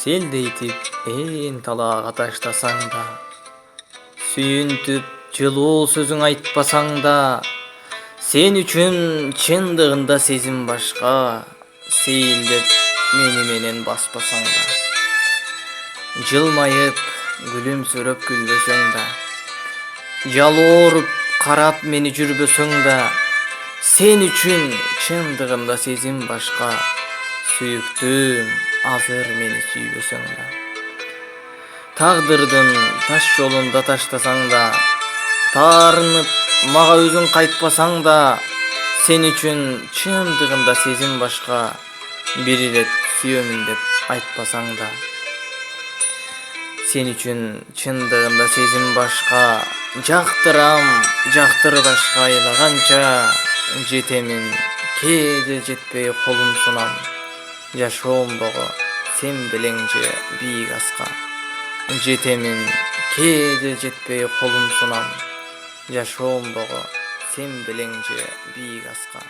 Селдейтип ээн талаага таштасаң да, сүйүнтүп жылуу сөзүң айтпасаң да, сен үчүн чындыгында сезим башка, сейилдеп мени менен баспасаң да, жылмайып күлүмсүрөп күлбөсөң да, жалооруп карап мени жүрбөсөң да, сен үчүн чындыгында сезим башка, сүйүктүүм азыр мени сүйбөсөң да, тагдырдын таш жолунда таштасаң да, таарынып мага өзүң кайтпасаң да, сен үчүн чындыгында сезим башка, бир ирет сүйөмүн деп айтпасаң да, сен үчүн чындыгында сезим башка, жактырам жактырбашка айлаганча, жетемин кээде жетпей колум сунам, жашоомдогу сен белең же бийик аска, жетемин кээде жетпей колум сунам, жашоомдогу сен белең же бийик аска.